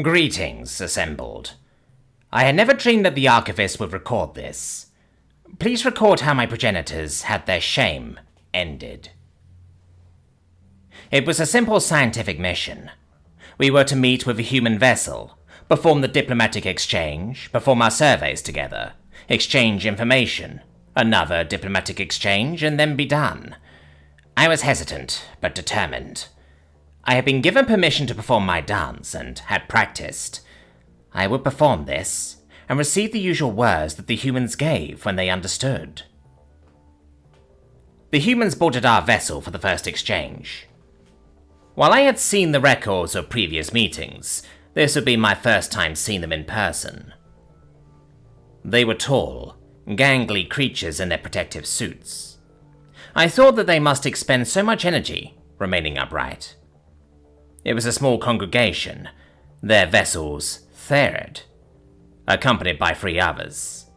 Greetings, assembled. I had never dreamed that the archivist would record this. Please record how my progenitors had their shame ended. It was a simple scientific mission. We were to meet with a human vessel, perform the diplomatic exchange, perform our surveys together, exchange information, another diplomatic exchange, and then be done. I was hesitant, but determined. I had been given permission to perform my dance and had practiced. I would perform this and receive the usual words that the humans gave when they understood. The humans boarded our vessel for the first exchange. While I had seen the records of previous meetings, this would be my first time seeing them in person. They were tall, gangly creatures in their protective suits. I thought that they must expend so much energy remaining upright. It was a small congregation, their vessels Tshirt, accompanied by 3 others.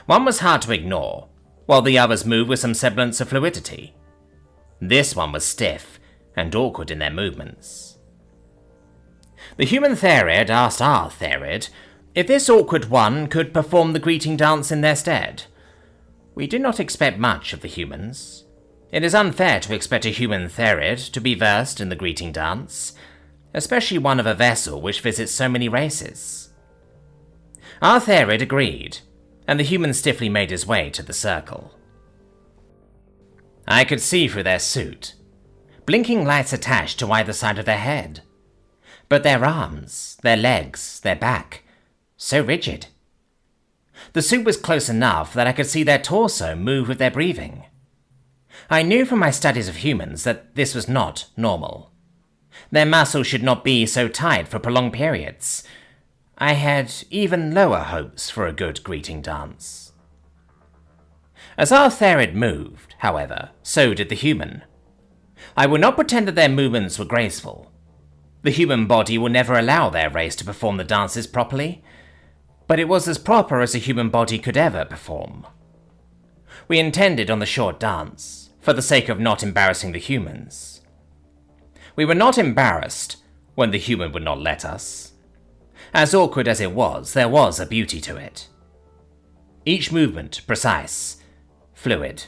One was hard to ignore, while the others moved with some semblance of fluidity. This one was stiff and awkward in their movements. The human Tshirt asked our Tshirt if this awkward one could perform the greeting dance in their stead. We did not expect much of the humans. It is unfair to expect a human Tshirt to be versed in the greeting dance, especially one of a vessel which visits so many races. Our Tshirt agreed, and the human stiffly made his way to the circle. I could see through their suit, blinking lights attached to either side of their head, but their arms, their legs, their back, so rigid. The suit was close enough that I could see their torso move with their breathing. I knew from my studies of humans that this was not normal. Their muscles should not be so tight for prolonged periods. I had even lower hopes for a good greeting dance. As our Tshirt moved, however, so did the human. I will not pretend that their movements were graceful. The human body will never allow their race to perform the dances properly, but it was as proper as a human body could ever perform. We intended on the short dance, for the sake of not embarrassing the humans. We were not embarrassed when the human would not let us. As awkward as it was, there was a beauty to it. Each movement precise, fluid.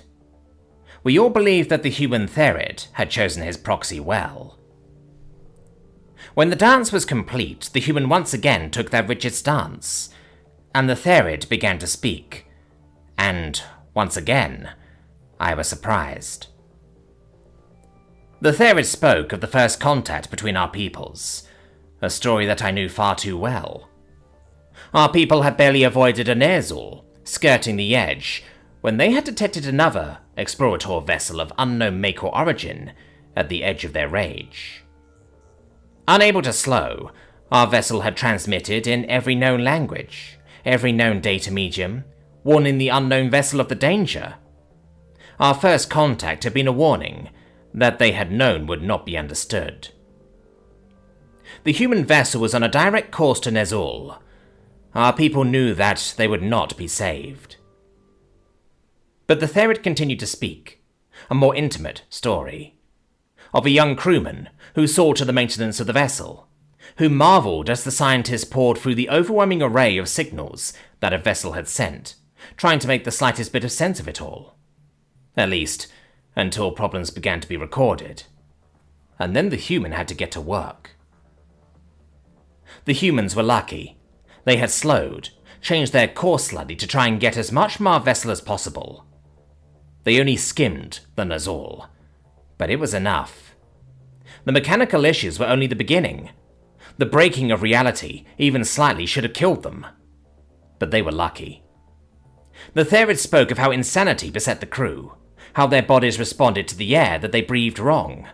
We all believed that the human Tshirt had chosen his proxy well. When the dance was complete, the human once again took their rigid stance, and the Tshirt began to speak, and once again, I was surprised. The Tshirt spoke of the first contact between our peoples, a story that I knew far too well. Our people had barely avoided an Azul, skirting the edge, when they had detected another explorator vessel of unknown make or origin at the edge of their rage. Unable to slow, our vessel had transmitted in every known language, every known data medium, warning the unknown vessel of the danger. Our first contact had been a warning that they had known would not be understood. The human vessel was on a direct course to Nezul. Our people knew that they would not be saved. But the Tshirt continued to speak, a more intimate story, of a young crewman who saw to the maintenance of the vessel, who marveled as the scientists poured through the overwhelming array of signals that a vessel had sent, trying to make the slightest bit of sense of it all. At least, until problems began to be recorded. And then the human had to get to work. The humans were lucky. They had slowed, changed their course slightly to try and get as much from our vessel as possible. They only skimmed the Nazul, but it was enough. The mechanical issues were only the beginning. The breaking of reality, even slightly, should have killed them. But they were lucky. The Tshirt spoke of how insanity beset the crew, how their bodies responded to the air that they breathed wrong,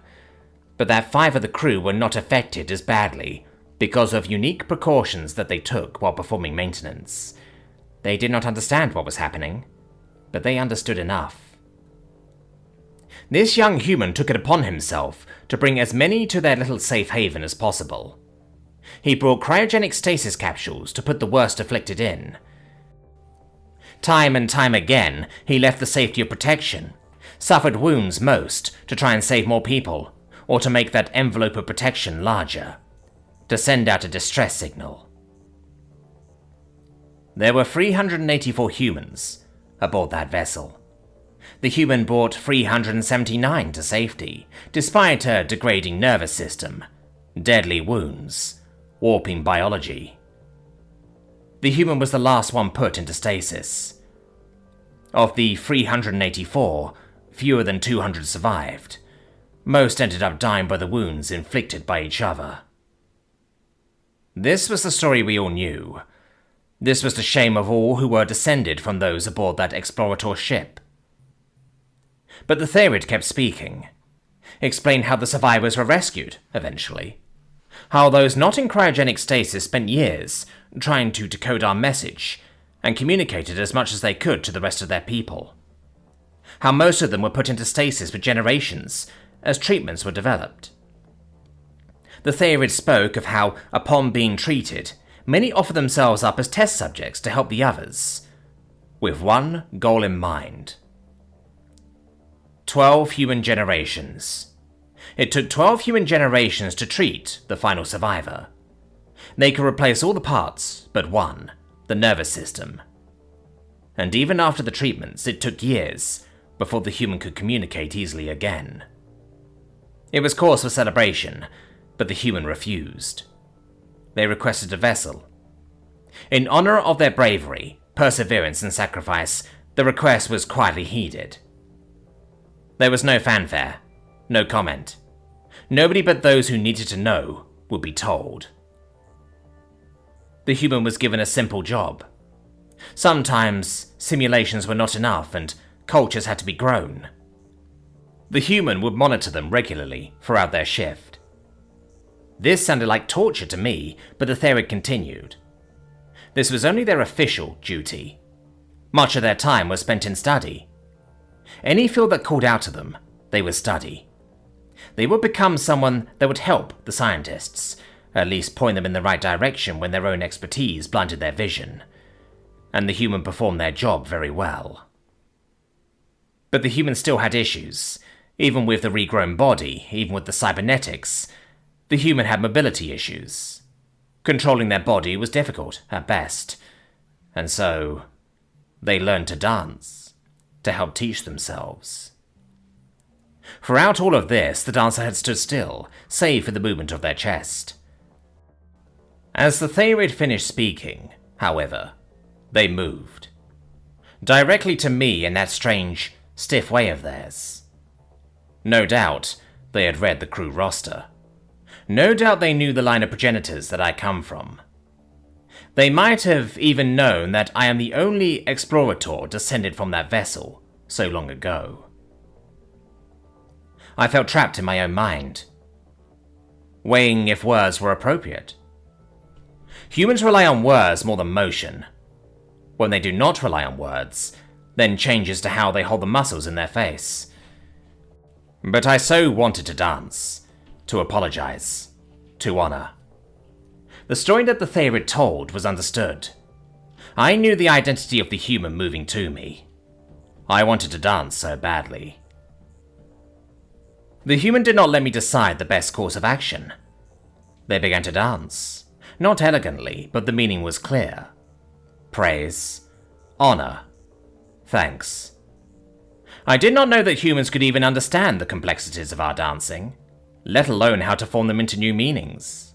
but that 5 of the crew were not affected as badly because of unique precautions that they took while performing maintenance. They did not understand what was happening, but they understood enough. This young human took it upon himself to bring as many to their little safe haven as possible. He brought cryogenic stasis capsules to put the worst afflicted in. Time and time again, he left the safety of protection, suffered wounds most to try and save more people, or to make that envelope of protection larger. to send out a distress signal. There were 384 humans aboard that vessel. The human brought 379 to safety, despite a degrading nervous system, deadly wounds, warping biology. The human was the last one put into stasis. Of the 384, fewer than 200 survived. Most ended up dying by the wounds inflicted by each other. This was the story we all knew. This was the shame of all who were descended from those aboard that explorator ship. But the Therid kept speaking, explained how the survivors were rescued, eventually. How those not in cryogenic stasis spent years trying to decode our message and communicated as much as they could to the rest of their people. How most of them were put into stasis for generations as treatments were developed. The Therid spoke of how, upon being treated, many offered themselves up as test subjects to help the others, with one goal in mind. 12 human generations. It took 12 human generations to treat the final survivor. They could replace all the parts but one, the nervous system. And even after the treatments, it took years before the human could communicate easily again. It was cause for celebration, but the human refused. They requested a vessel. In honor of their bravery, perseverance, and sacrifice, the request was quietly heeded. There was no fanfare, no comment. Nobody but those who needed to know would be told. The human was given a simple job. Sometimes simulations were not enough and cultures had to be grown. The human would monitor them regularly throughout their shift. This sounded like torture to me, but the Therid continued. This was only their official duty. Much of their time was spent in study. Any field that called out to them, they would study. They would become someone that would help the scientists, at least point them in the right direction when their own expertise blinded their vision. And the human performed their job very well. But the human still had issues. Even with the regrown body, even with the cybernetics, the human had mobility issues. Controlling their body was difficult, at best. And so, they learned to dance, to help teach themselves. Throughout all of this, the dancer had stood still, save for the movement of their chest. As the Therid finished speaking, however, they moved. Directly to me in that strange, stiff way of theirs. No doubt, they had read the crew roster. No doubt they knew the line of progenitors that I come from. They might have even known that I am the only explorator descended from that vessel so long ago. I felt trapped in my own mind, weighing if words were appropriate. Humans rely on words more than motion. When they do not rely on words, then changes to how they hold the muscles in their face. But I so wanted to dance, to apologize, to honor. The story that the Therid told was understood. I knew the identity of the human moving to me. I wanted to dance so badly. The human did not let me decide the best course of action. They began to dance. Not elegantly, but the meaning was clear. Praise, honor, thanks. I did not know that humans could even understand the complexities of our dancing, let alone how to form them into new meanings.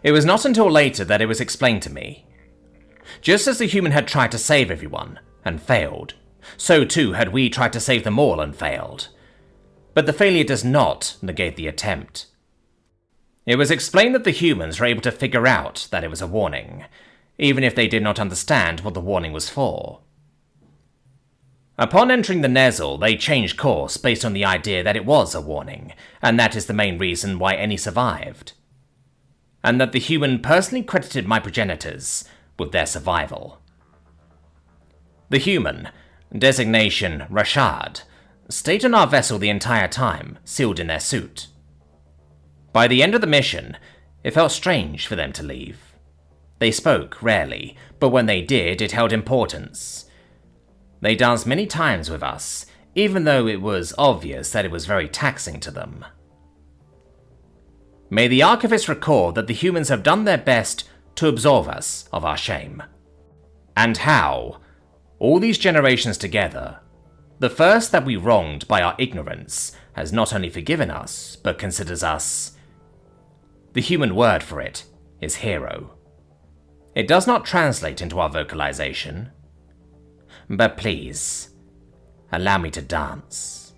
It was not until later that it was explained to me. Just as the human had tried to save everyone, and failed, so too had we tried to save them all and failed. But the failure does not negate the attempt. It was explained that the humans were able to figure out that it was a warning, even if they did not understand what the warning was for. Upon entering the Nezzel, they changed course based on the idea that it was a warning, and that is the main reason why any survived. And that the human personally credited my progenitors with their survival. The human, designation Rashad, stayed on our vessel the entire time, sealed in their suit. By the end of the mission, it felt strange for them to leave. They spoke rarely, but when they did, it held importance. They danced many times with us, even though it was obvious that it was very taxing to them. May the archivist record that the humans have done their best to absolve us of our shame. And how, all these generations together, the first that we wronged by our ignorance has not only forgiven us, but considers us. The human word for it is hero. It does not translate into our vocalization. But please, allow me to dance.